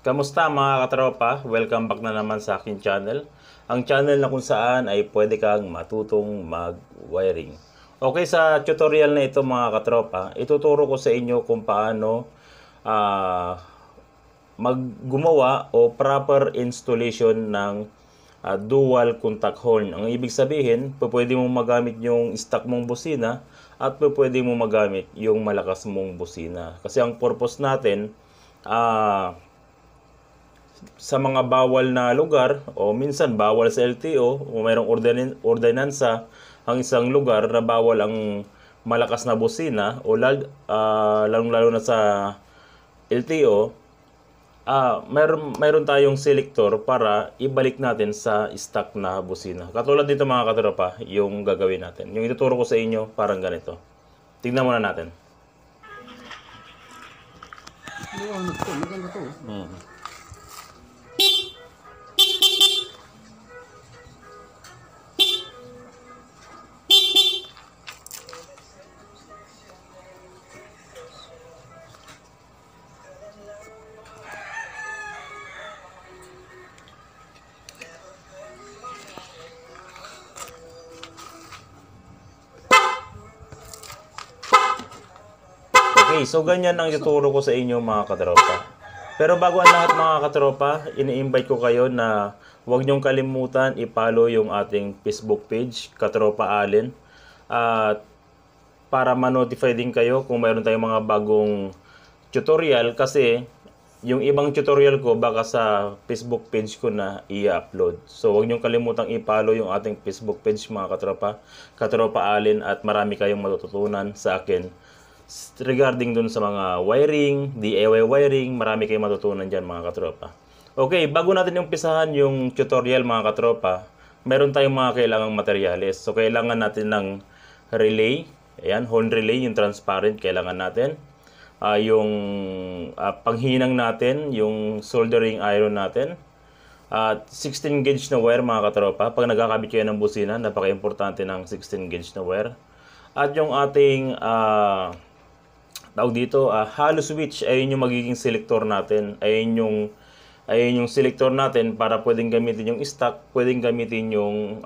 Kamusta mga katropa? Welcome back na naman sa aking channel. Ang channel na kung saan ay pwede kang matutong mag-wiring. Okay, sa tutorial na ito mga katropa, ituturo ko sa inyo kung paano maggumawa o proper installation ng dual contact horn. Ang ibig sabihin, pwede mong magamit yung stock mong busina at pwede mong magamit yung malakas mong busina. Kasi ang purpose natin, sa mga bawal na lugar o minsan bawal sa LTO o mayroong ordinansa ang isang lugar na bawal ang malakas na busina o lalong-lalo na sa LTO, mayroon tayong selector para ibalik natin sa stock na busina. Katulad dito mga katropa, yung gagawin natin. Yung ituturo ko sa inyo parang ganito. Tignan muna natin. Maganda to. Okay, so ganyan ang ituturo ko sa inyo mga katropa. Pero bago ang lahat mga katropa, ini-invite ko kayo na huwag niyong kalimutan i-follow yung ating Facebook page, Katropa Allen. At para ma-notify din kayo kung mayroon tayong mga bagong tutorial kasi yung ibang tutorial ko baka sa Facebook page ko na i-upload. So huwag niyong kalimutang i-follow yung ating Facebook page mga katropa, Katropa Allen, at marami kayong matututunan sa akin regarding dun sa mga wiring, DIY wiring, marami kayong matutunan dyan mga katropa. Okay, bago natin umpisahan yung tutorial mga katropa, meron tayong mga kailangang materyales. So kailangan natin ng relay, ayan, horn relay, yung transparent kailangan natin. Yung panghinang natin, yung soldering iron natin. At 16 gauge na wire mga katropa. Pag nagkakabit kayo ng busina, napaka-importante ng 16 gauge na wire. At yung ating tawag dito, hollow switch, ayun yung magiging selector natin. Ayun yung selector natin para pwedeng gamitin yung stock, pwedeng gamitin yung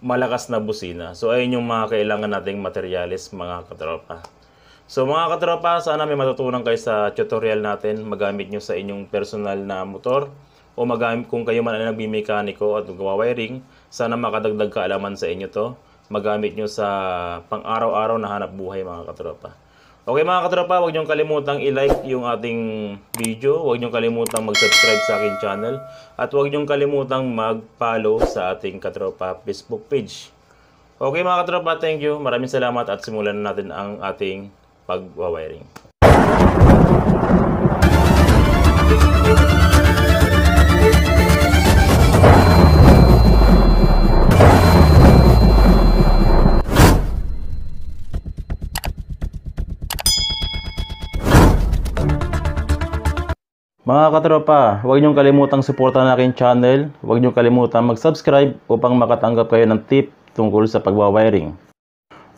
malakas na busina. So ayun yung mga kailangan nating materyales mga katropa. So mga katropa, sana may matutunan kayo sa tutorial natin. Magamit nyo sa inyong personal na motor o magamit kung kayo man ay nagbimekaniko at nagwa-wiring, sana makadagdag kaalaman sa inyo to. Magamit nyo sa pang-araw-araw na hanap buhay mga katropa. Okay mga katropa, huwag niyong kalimutang i-like yung ating video, huwag niyong kalimutang mag-subscribe sa aking channel, at huwag niyong kalimutang mag-follow sa ating Katropa Facebook page. Okay mga katropa, thank you, maraming salamat at simulan na natin ang ating pag-wiring. Mga katropa, huwag niyong kalimutang suportahan ang aking channel. Huwag niyong kalimutang mag-subscribe upang makatanggap kayo ng tip tungkol sa pagwawiring.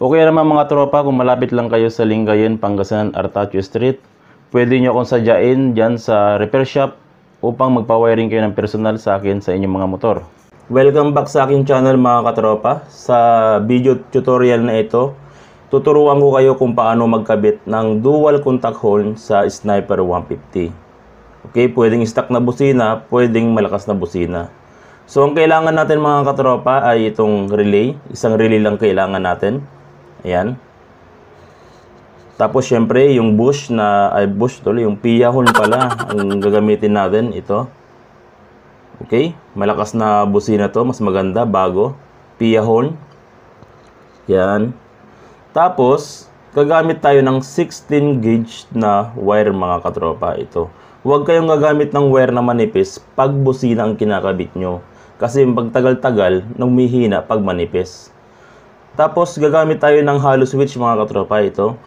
Okay naman mga tropa, kung malapit lang kayo sa Lingayen, Pangasinan, Artacho Street, pwede niyo akong sadyain dyan sa repair shop upang magpa-wiring kayo ng personal sa akin sa inyong mga motor. Welcome back sa aking channel mga katropa. Sa video tutorial na ito, tuturuan ko kayo kung paano magkabit ng dual contact horn sa Sniper 150. Okay, pwedeng stock na busina, pwedeng malakas na busina. So, ang kailangan natin mga katropa ay itong relay. Isang relay lang kailangan natin. Ayan. Tapos, syempre, yung bush yung PIA horn pala, ang gagamitin natin, ito. Okay, malakas na busina to, mas maganda, bago. PIA horn. Yan. Tapos, gagamit tayo ng 16 gauge na wire mga katropa, ito. Huwag kayong gagamit ng wire na manipis pag busina ang kinakabit nyo. Kasi pagtagal-tagal, humihina pag manipis. Tapos, gagamit tayo ng hollow switch mga katropa. Ito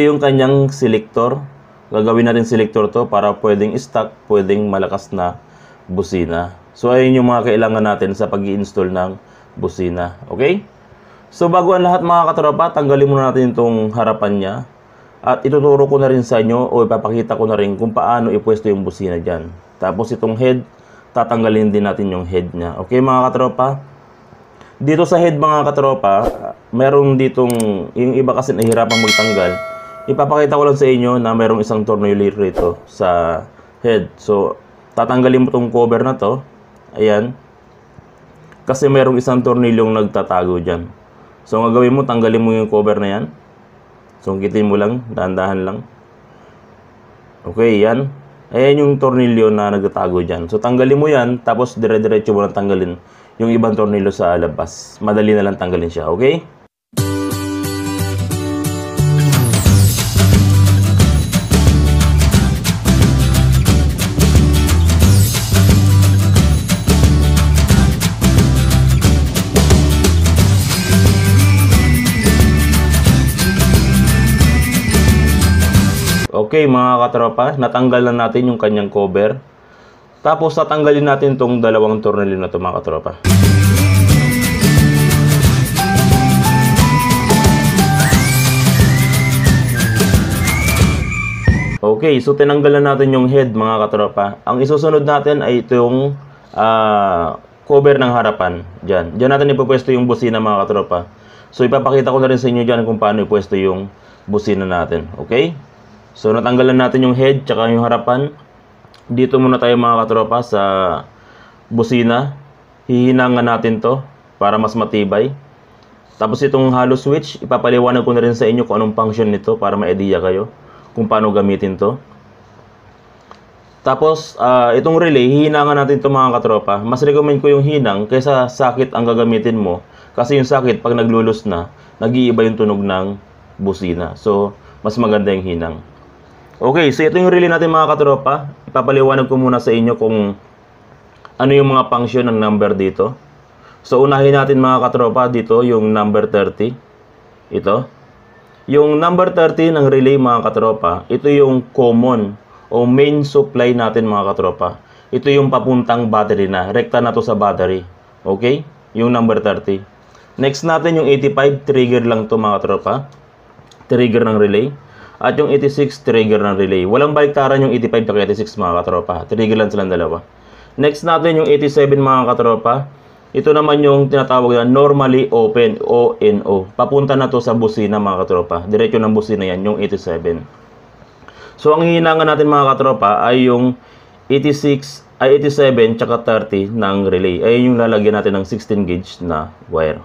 yung kanyang selector. Gagawin natin selector to para pwedeng stock, pwedeng malakas na busina. So, ayun yung mga kailangan natin sa pag-i-install ng busina. Okay? So, bago ang lahat mga katropa, tanggalin muna natin itong harapan niya. At ituturo ko na rin sa inyo o ipapakita ko na rin kung paano ipwesto yung busina dyan. Tapos itong head, tatanggalin din natin yung head niya. Okay mga katropa? Dito sa head mga katropa, meron ditong, yung iba kasi nahihirapang magtanggal. Ipapakita ko lang sa inyo na merong isang tornilyo rito sa head. So, tatanggalin mo tong cover na to. Ayan. Kasi merong isang tornilyong nagtatago dyan. So, ang gagawin mo, tanggalin mo yung cover na yan. Sungkitin mo lang, dahan-dahan lang. Okay, yan. Ayan yung tornilyo na nagtatago dyan. So, tanggalin mo yan, tapos dire-diretso mo lang tanggalin yung ibang tornilyo sa labas. Madali na lang tanggalin siya, okay? Okay mga katropa, natanggal na natin yung kanyang cover. Tapos tatanggalin natin tong dalawang tornilyo na to mga katropa. Okay, so tinanggal na natin yung head mga katropa. Ang isusunod natin ay itong cover ng harapan. Diyan natin ipupwesto yung busina mga katropa. So ipapakita ko na rin sa inyo dyan kung paano ipwesto yung busina natin. Okay? So, natanggalan natin yung head tsaka yung harapan. Dito muna tayo mga katropa sa busina. Hihinangan natin to para mas matibay. Tapos itong hollow switch, ipapaliwanag ko na rin sa inyo kung anong function nito para ma-idea kayo kung paano gamitin to. Tapos, itong relay, hihinangan natin to mga katropa. Mas recommend ko yung hinang kaysa sakit ang gagamitin mo. Kasi yung sakit, pag naglulus na, nag-iiba yung tunog ng busina. So, mas maganda yung hinang. Okay, so ito yung relay natin mga katropa. Ipapaliwanag ko muna sa inyo kung ano yung mga function ng number dito. So unahin natin mga katropa dito yung number 30. Ito. Yung number 30 ng relay mga katropa, ito yung common o main supply natin mga katropa. Ito yung papuntang battery na. Rekta na to sa battery. Okay? Yung number 30. Next natin yung 85, trigger lang to mga katropa. Trigger ng relay. At yung 86, trigger ng relay. Walang baliktaran yung 85 at 86 mga katropa. Trigger lang silang dalawa. Next natin yung 87 mga katropa. Ito naman yung tinatawag na normally open o NO. Papunta na to sa busina mga katropa. Diretso ng busina yan, yung 87. So ang hihinangan natin mga katropa ay yung 87 tsaka 30 ng relay. Ay yung lalagyan natin ng 16 gauge na wire.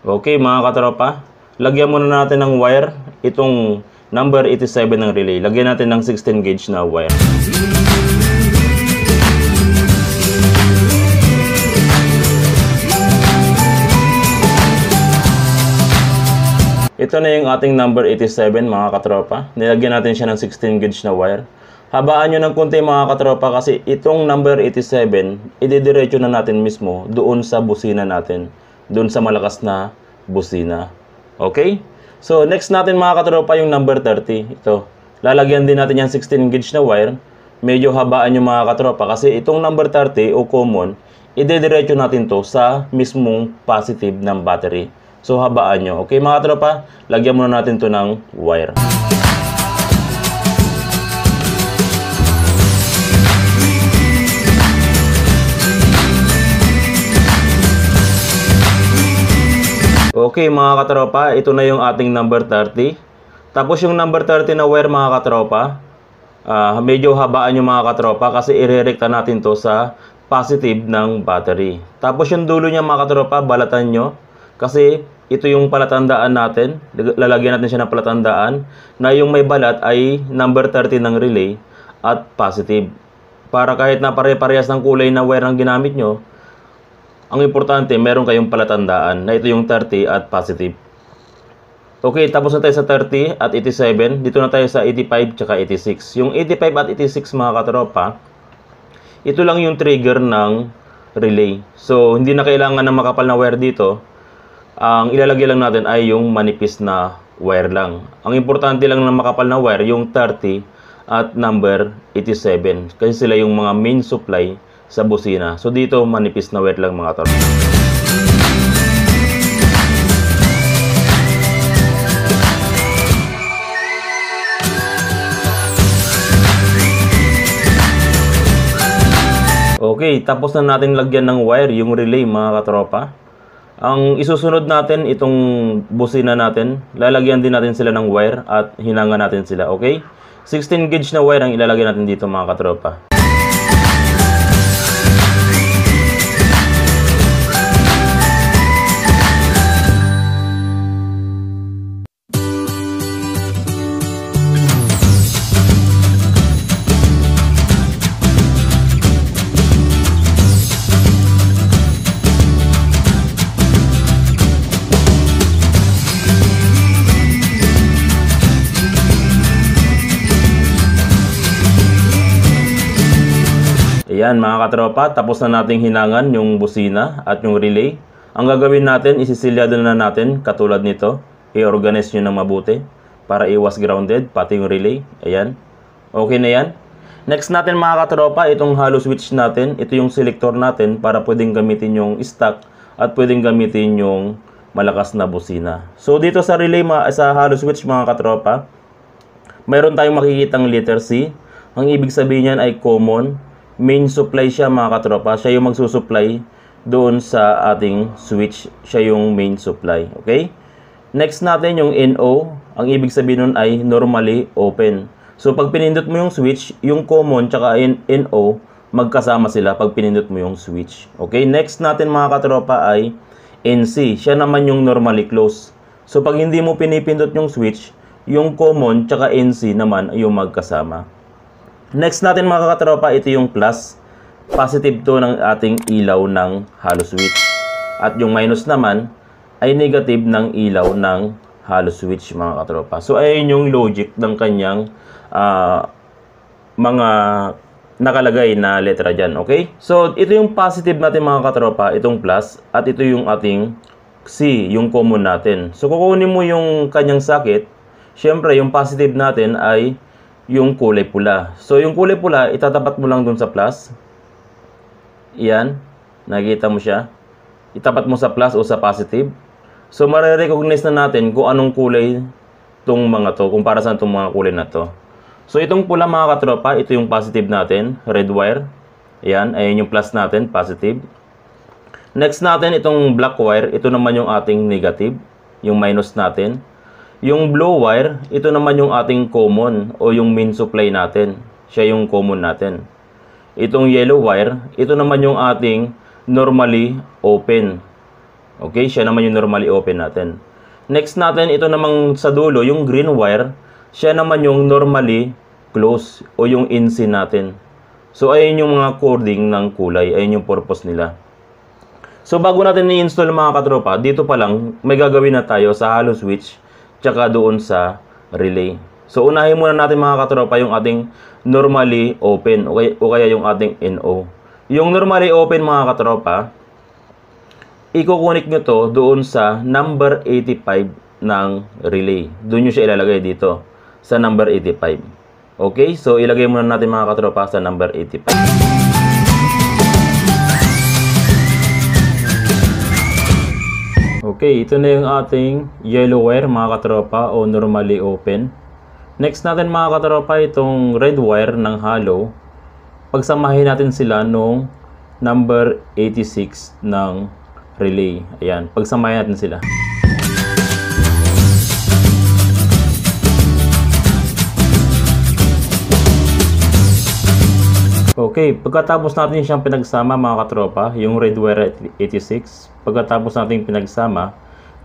Okay mga katropa, lagyan muna natin ng wire itong number 87 ng relay. Lagyan natin ng 16 gauge na wire. Ito na yung ating number 87 mga katropa. Nilagyan natin siya ng 16 gauge na wire. Habaan nyo ng konti mga katropa kasi itong number 87, ididiretso na natin mismo doon sa busina natin. Doon sa malakas na busina. Okay? So, next natin mga katropa yung number 30. Ito. Lalagyan din natin yung 16 gauge na wire. Medyo habaan yung mga katropa kasi itong number 30 o common, idediretso natin to sa mismong positive ng battery. So, habaan nyo. Okay mga katropa? Lagyan muna natin to ng wire. Okay mga katropa, ito na yung ating number 30. Tapos yung number 30 na wire mga katropa, medyo habaan yung mga katropa kasi irerekta natin to sa positive ng battery. Tapos yung dulo niya mga katropa, balatan nyo. Kasi ito yung palatandaan natin. Lalagyan natin siya ng palatandaan na yung may balat ay number 30 ng relay at positive. Para kahit na pare-parehas ng kulay na wire ang ginamit nyo, ang importante, meron kayong palatandaan na ito yung 30 at positive. Okay, tapos na tayo sa 30 at 87. Dito na tayo sa 85 tsaka 86. Yung 85 at 86 mga katropa, ito lang yung trigger ng relay. So, hindi na kailangan ng makapal na wire dito. Ang ilalagay lang natin ay yung manipis na wire lang. Ang importante lang na makapal na wire, yung 30 at number 87. Kasi sila yung mga main supply sa busina. So dito, manipis na wire lang mga tol. Okay, tapos na natin lagyan ng wire yung relay mga katropa. Ang isusunod natin, itong busina natin, lalagyan din natin sila ng wire at hinanga natin sila, okay? 16 gauge na wire ang ilalagay natin dito mga katropa. Ayan mga katropa, tapos na nating hinangan yung busina at yung relay. Ang gagawin natin, isisilyado na natin katulad nito. I-organize nyo ng mabuti para iwas grounded, pati yung relay. Ayan. Okay na yan. Next natin mga katropa, itong hollow switch natin. Ito yung selector natin para pwedeng gamitin yung stock at pwedeng gamitin yung malakas na busina. So dito sa relay, sa hollow switch mga katropa, mayroon tayong makikitang letter C. Ang ibig sabihin niyan ay common. Main supply siya mga katropa. Siya yung magsusupply doon sa ating switch. Siya yung main supply. Okay? Next natin yung NO. Ang ibig sabihin nun ay normally open. So pag pinindot mo yung switch, yung common tsaka NO, magkasama sila pag pinindot mo yung switch. Okay? Next natin mga katropa ay NC. Siya naman yung normally close. So pag hindi mo pinipindot yung switch, yung common tsaka NC naman yung magkasama. Next natin mga katropa, ito yung plus. Positive to ng ating ilaw ng hollow switch. At yung minus naman ay negative ng ilaw ng hollow switch mga katropa. So ayun yung logic ng kanyang mga nakalagay na letra dyan. Okay? So ito yung positive natin mga katropa, itong plus. At ito yung ating C, yung common natin. So kukunin mo yung kanyang sakit. Syempre yung positive natin ay yung kulay pula. So, yung kulay pula, itatapat mo lang dun sa plus. Yan. Nakikita mo siya. Itapat mo sa plus o sa positive. So, marirecognize na natin kung anong kulay itong mga to, kung para saan itong mga kulay na to. So, itong pula mga katropa, ito yung positive natin, red wire. Yan. Ayan yung plus natin, positive. Next natin, itong black wire, ito naman yung ating negative, yung minus natin. Yung blue wire, ito naman yung ating common o yung main supply natin. Siya yung common natin. Itong yellow wire, ito naman yung ating normally open. Okay, siya naman yung normally open natin. Next natin, ito namang sa dulo, yung green wire, siya naman yung normally close o yung NC natin. So, ayun yung mga coding ng kulay. Ayun yung purpose nila. So, bago natin i-install mga katropa, dito pa lang, may gagawin na tayo sa hollow switch tsaka doon sa relay. So, unahin muna natin mga katropa yung ating normally open o kaya yung ating NO. Yung normally open mga katropa, i-connect nyo to doon sa number 85 ng relay. Doon nyo siya ilalagay dito sa number 85. Okay? So, ilagay muna natin mga katropa sa number 85. Okay, ito na yung ating yellow wire mga katropa o normally open. Next natin mga katropa, itong red wire ng hollow. Pagsamahin natin sila nung number 86 ng relay. Ayan, pagsamahin natin sila. Okay, pagkatapos natin siyang pinagsama mga katropa, yung red wire 86, pagkatapos natin pinagsama,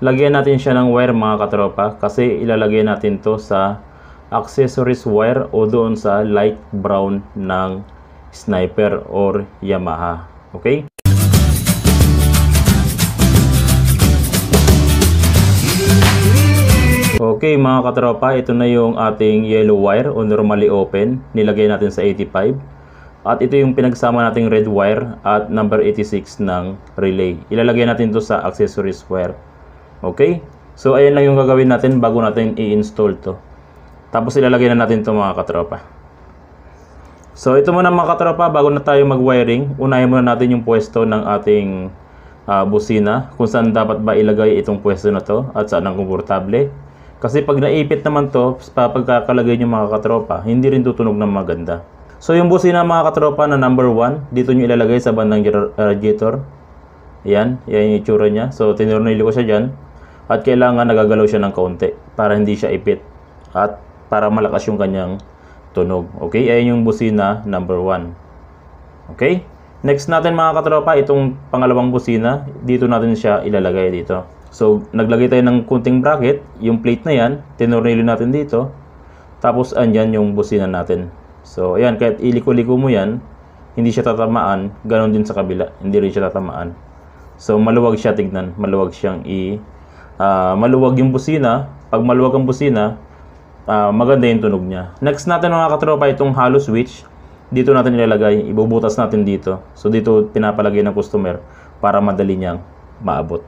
lagyan natin siya ng wire mga katropa kasi ilalagay natin to sa accessories wire o doon sa light brown ng Sniper or Yamaha. Okay? Okay mga katropa, ito na yung ating yellow wire o normally open. Nilagay natin sa 85. At ito yung pinagsama nating red wire at number 86 ng relay. Ilalagay natin to sa accessories wire. Okay? So ayan lang yung gagawin natin bago natin i-install to. Tapos ilalagay na natin to mga katropa. So ito muna mga katropa, bago na tayo mag-wiring, unahin muna natin yung pwesto ng ating busina, kung saan dapat ba ilagay itong pwesto na to at saan ang komportable. Kasi pag naipit naman to, pagkakalagay nyo mga katropa, hindi rin tutunog ng maganda. So yung busina mga katropa na number 1, dito nyo ilalagay sa bandang radiator. Yan yung itsura niya. So tinurnilo ko siya dyan. At kailangan nagagalaw siya ng kaunti para hindi siya ipit at para malakas yung kanyang tunog. Okay, ayan yung busina number 1. Okay, next natin mga katropa, itong pangalawang busina, dito natin siya ilalagay dito. So naglagay tayo ng kunting bracket, yung plate na yan, tinurnilo natin dito. Tapos andyan yung busina natin. So ayan, kahit iliko-liko mo yan, hindi siya tatamaan. Ganon din sa kabila, hindi rin siya tatamaan. So maluwag siya tignan, maluwag siyang maluwag yung busina. Pag maluwag ang busina, maganda yung tunog niya. Next natin mga katropa, itong hollow switch, dito natin ilalagay, ibubutas natin dito. So dito pinapalagay ng customer para madali niyang maabot.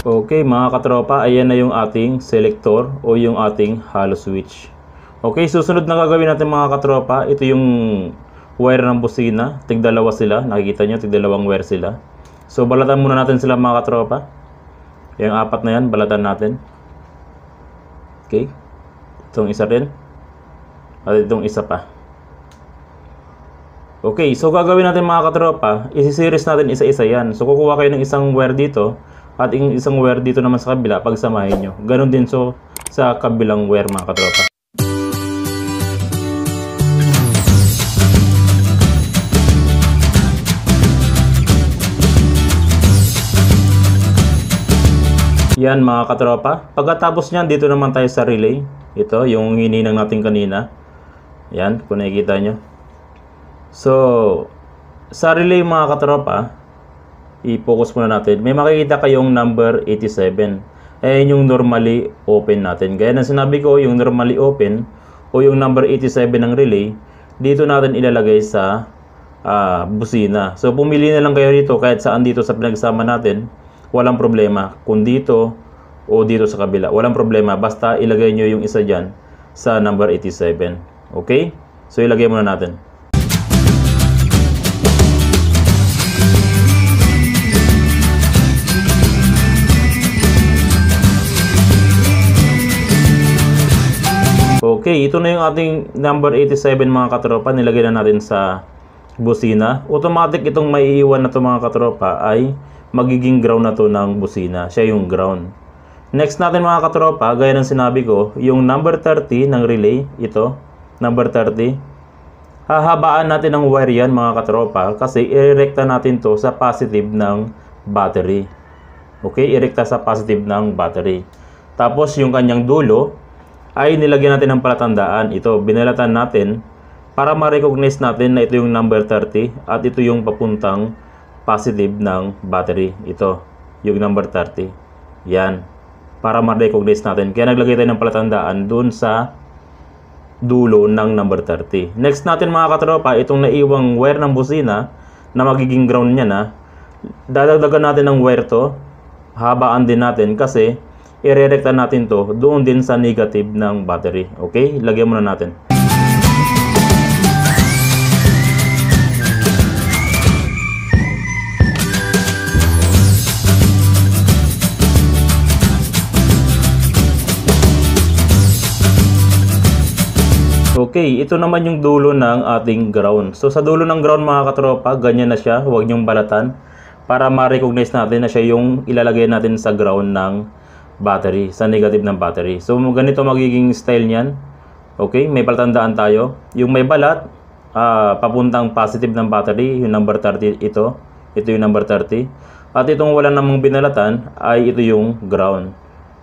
Okay mga katropa, ayan na yung ating selector o yung ating hollow switch. Okay, susunod na gagawin natin mga katropa, ito yung wire ng busina. Tigdalawa sila, nakikita nyo, tigdalawang wire sila. So balatan muna natin sila mga katropa. Yung apat na yan, balatan natin. Okay, itong isa rin at itong isa pa. Okay, so gagawin natin mga katropa, isi-series natin isa-isa yan. So kukuha kayo ng isang wire dito at isang wire dito naman sa kabila, pagsamahin nyo. Ganon din so sa kabilang wire mga katropa. Yan mga katropa. Pagkatapos nyan, dito naman tayo sa relay. Ito, yung hininang natin kanina. Yan, kung nakikita nyo. So, sa relay mga katropa, i-focus muna natin. May makikita kayong number 87. Ayan yung normally open natin. Gaya na sinabi ko, yung normally open o yung number 87 ng relay, dito natin ilalagay sa busina. So pumili na lang kayo dito kahit saan dito sa pinagsama natin. Walang problema. Kung dito o dito sa kabila, walang problema. Basta ilagay nyo yung isa dyan sa number 87. Okay? So ilagay muna natin. Okay, ito na yung ating number 87 mga katropa. Nilagay na natin sa busina. Automatic itong maiiwan na to mga katropa ay magiging ground na to ng busina. Siya yung ground. Next natin mga katropa, gaya ng sinabi ko, yung number 30 ng relay, ito, number 30. Hahabaan natin ng wire yan mga katropa kasi irekta natin to sa positive ng battery. Okay, irekta sa positive ng battery. Tapos yung kanyang dulo ay nilagyan natin ng palatandaan. Ito, binalatan natin para ma-recognize natin na ito yung number 30 at ito yung papuntang positive ng battery. Ito, yung number 30. Yan, para ma-recognize natin. Kaya naglagay tayo ng palatandaan dun sa dulo ng number 30. Next natin mga katropa, itong naiwang wire ng busina na magiging ground niya na, dadagdagan natin ng wire to, habaan din natin kasi irerekta natin to doon din sa negative ng battery. Okay? Lagyan muna natin. Okay, ito naman yung dulo ng ating ground. So sa dulo ng ground mga katropa, ganyan na siya. Huwag niyong balatan para ma-recognize natin na siya yung ilalagay natin sa ground ng battery, sa negative ng battery. So ganito magiging style niyan. Okay, may palatandaan tayo. Yung may balat, papuntang positive ng battery, yung number 30 ito. Ito yung number 30. At itong wala namang binalatan ay ito yung ground.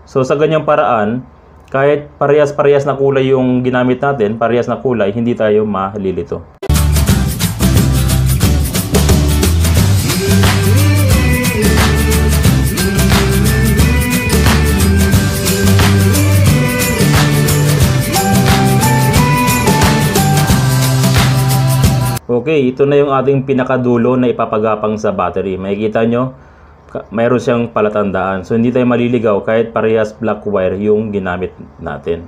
So sa ganyang paraan, kahit parehas-parehas na kulay yung ginamit natin, parehas na kulay, hindi tayo malilito. Okay, ito na yung ating pinakadulo na ipapagapang sa battery. Makikita nyo, mayroon siyang palatandaan. So, hindi tayo maliligaw kahit parehas black wire yung ginamit natin.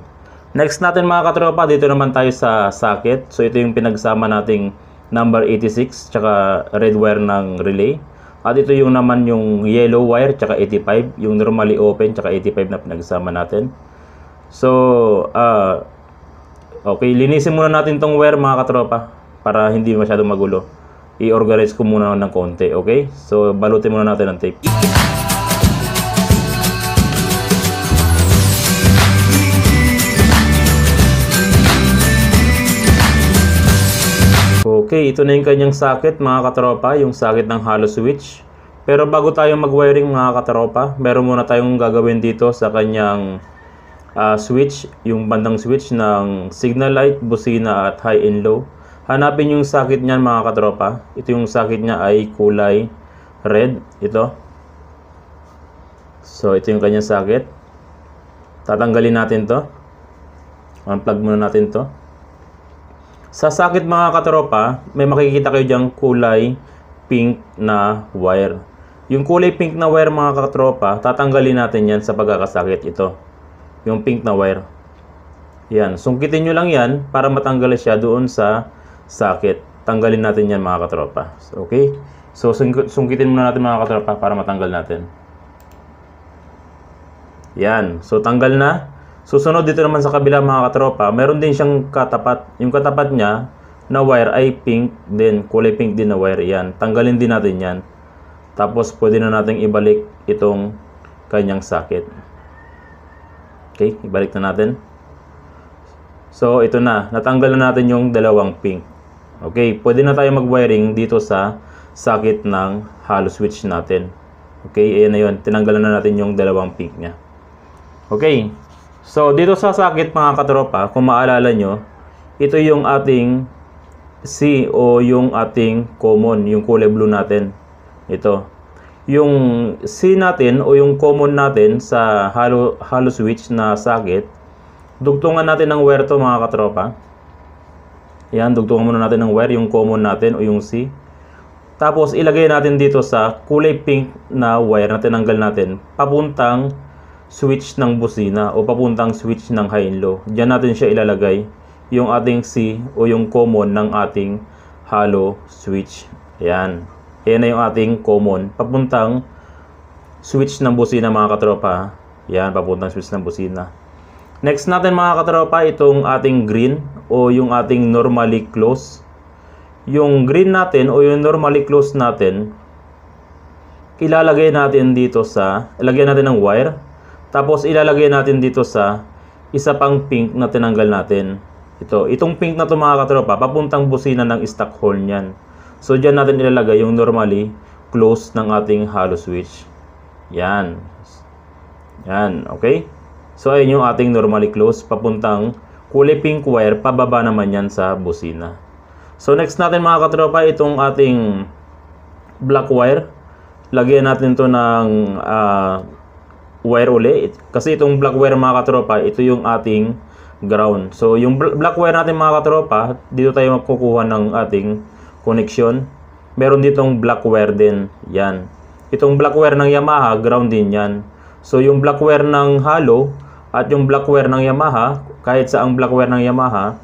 Next natin mga katropa, dito naman tayo sa socket. So, ito yung pinagsama nating number 86, tsaka red wire ng relay. At ito yung naman yung yellow wire, tsaka 85, yung normally open, tsaka 85 na pinagsama natin. So, okay, linisin muna natin tong wire mga katropa para hindi masyadong magulo. I-organize ko muna ng konti, okay? So, balutin muna natin ng tape. Okay, ito na yung kanyang socket mga katropa, yung socket ng hollow switch. Pero bago tayo mag-wiring mga katropa, meron muna tayong gagawin dito sa kanyang switch, yung bandang switch ng signal light, busina at high and low. Hanapin yung socket niyan mga katropa. Ito yung socket niya ay kulay red. Ito. So, ito yung kanyang socket. Tatanggalin natin to. Unplug muna natin to. Sa socket mga katropa, may makikita kayo diyang kulay pink na wire. Yung kulay pink na wire mga katropa, tatanggalin natin yan sa pagkakasakit. Ito. Yung pink na wire. Yan. Sungkitin nyo lang yan para matanggal siya doon sa socket. Tanggalin natin yan mga katropa. Okay? So, sungkitin muna natin mga katropa para matanggal natin. Yan. So, tanggal na. Susunod dito naman sa kabila mga katropa, meron din siyang katapat. Yung katapat niya na wire ay pink din. Kulay pink din na wire. Yan. Tanggalin din natin yan. Tapos, pwede na natin ibalik itong kanyang socket. Okay? Ibalik na natin. So, ito na. Natanggal na natin yung dalawang pink. Okay, pwede na tayo mag-wiring dito sa socket ng hollow switch natin. Okay, ayan na yun. Tinanggalan na natin yung dalawang pink niya. Okay, so dito sa socket mga katropa, kung maalala nyo, ito yung ating C o yung ating common, yung kulay blue natin. Ito. Yung C natin o yung common natin sa hollow switch na socket, dugtungan natin ng wire to mga katropa. Yan, dugtungan muna natin ng wire, yung common natin o yung C. Tapos, ilagay natin dito sa kulay pink na wire na tinanggal natin, papuntang switch ng busina o papuntang switch ng high and low. Diyan natin siya ilalagay, yung ating C o yung common ng ating hollow switch. Ayan. Ayan na yung ating common, papuntang switch ng busina mga katropa. Yan, papuntang switch ng busina. Next natin mga katropa, itong ating green o yung ating normally close. Yung green natin o yung normally close natin, ilalagay natin dito sa, ilagay natin ng wire. Tapos ilalagay natin dito sa isa pang pink na tinanggal natin. Itong pink na to mga katropa, papuntang busina ng stock hole niyan. So dyan natin ilalagay yung normally close ng ating hollow switch. Yan. Yan, okay? So, ayun yung ating normally close, papuntang kulay pink wire, pababa naman yan sa busina. So, next natin mga katropa, itong ating black wire. Lagyan natin to ng wire uli. Kasi itong black wire mga katropa, ito yung ating ground. So, yung black wire natin mga katropa, dito tayo magkukuha ng ating connection. Meron ditong black wire din. Yan. Itong black wire ng Yamaha, ground din yan. So, yung black wire ng hollow at yung black wire ng Yamaha, kahit sa ang black wire ng Yamaha,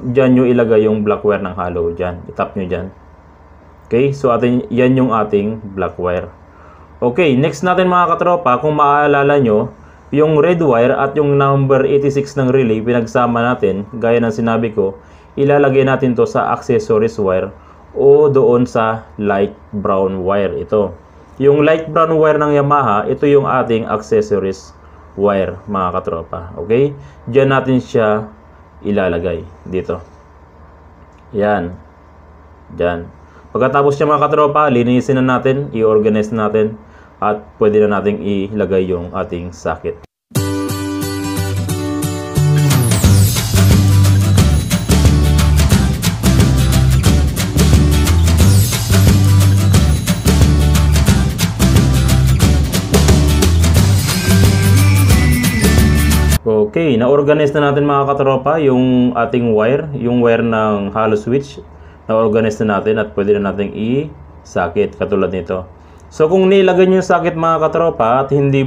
dyan nyo ilagay yung black wire ng hollow. Dyan. Itap nyo dyan. Okay? So, yan yung ating black wire. Okay. Next natin mga katropa, kung maaalala nyo, yung red wire at yung number 86 ng relay, pinagsama natin, gaya ng sinabi ko, ilalagay natin to sa accessories wire o doon sa light brown wire. Ito. Yung light brown wire ng Yamaha, ito yung ating accessories wire mga katropa. Okay? Diyan natin siya ilalagay. Dito. Yan. Diyan. Pagkatapos niya mga katropa, linisin na natin, i-organize natin, at pwede na nating ilagay yung ating socket. Okay, na-organize na natin mga katropa yung ating wire, yung wire ng hollow switch. Na-organize na natin at pwede na natin i-sakit katulad nito. So kung nilagay nyo yung sakit mga katropa at hindi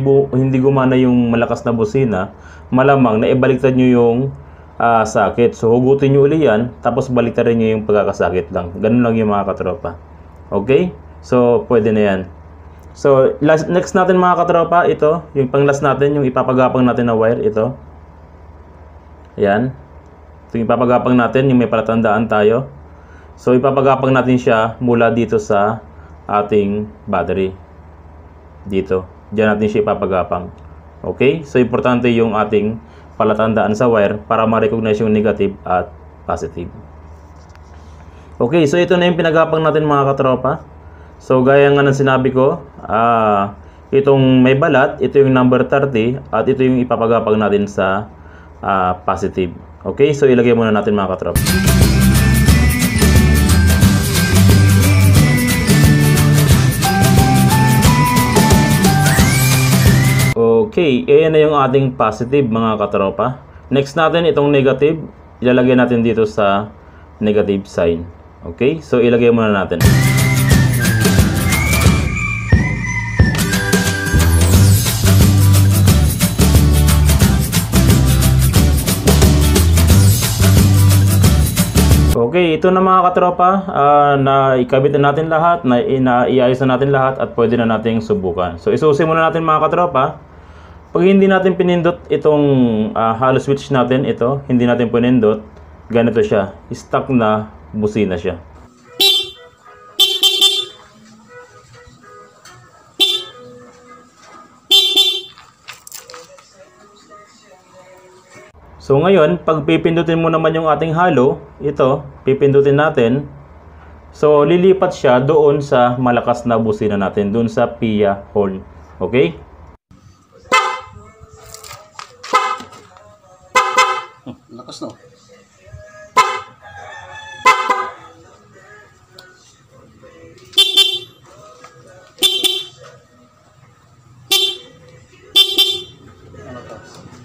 gumana yung malakas na busina, malamang na ibaliktad nyo yung sakit. So hugutin nyo uli yan, tapos baliktarin nyo yung pagkakasakit lang. Ganun lang yung mga katropa. Okay? So pwede na yan. So next natin mga katropa, ito, yung pang last natin, yung ipapagapang natin na wire, ito. Ayan. Ito yung ipapagapang natin, yung may palatandaan tayo. So ipapagapang natin siya mula dito sa ating battery. Dito. Diyan natin siya ipapagapang. Okay? So importante yung ating palatandaan sa wire para ma-recognize yung negative at positive. Okay, so ito na yung pinagapang natin mga katropa. So gaya nga ng sinabi ko, itong may balat, ito yung number 30 at ito yung ipapagapang natin sa positive. Okay, so ilagay muna natin mga katropa. Okay, ayan na yung ating positive mga katropa. Next natin itong negative, ilalagay natin dito sa negative sign. Okay, so ilagay muna natin. Okay, ito na mga katropa, na ikabit na natin lahat, na iayos na natin lahat at pwede na nating subukan. So isusi muna natin mga katropa. Pag hindi natin pinindot itong hollow switch natin, ito, hindi natin pinindot, ganito siya, stuck na busina siya. So ngayon, pag pipindutin mo naman yung ating hollow, ito, pipindutin natin. So lilipat siya doon sa malakas na busina natin, doon sa PIA horn. Okay? Lakas no.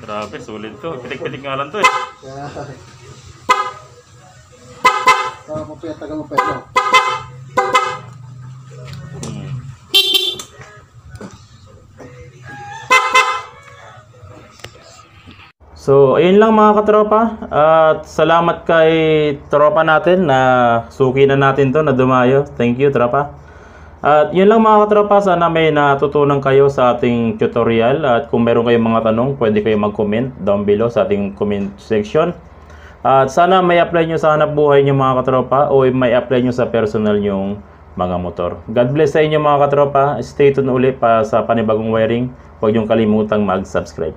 Grabe, sulit to. Pitik-pitik nga lang to eh. Kaya... Tama mo pala, tagal mo pala. So, ayun lang mga katropa. At salamat kay tropa natin na suki na natin to, na dumayo. Thank you, tropa. At yun lang mga katropa. Sana may natutunan kayo sa ating tutorial. At kung meron kayong mga tanong, pwede kayo mag-comment down below sa ating comment section. At sana may apply nyo sa hanap buhay nyo mga katropa, o may apply nyo sa personal nyong mga motor. God bless sa inyo mga katropa. Stay tuned ulit pa sa panibagong wiring. Huwag nyong kalimutang mag-subscribe.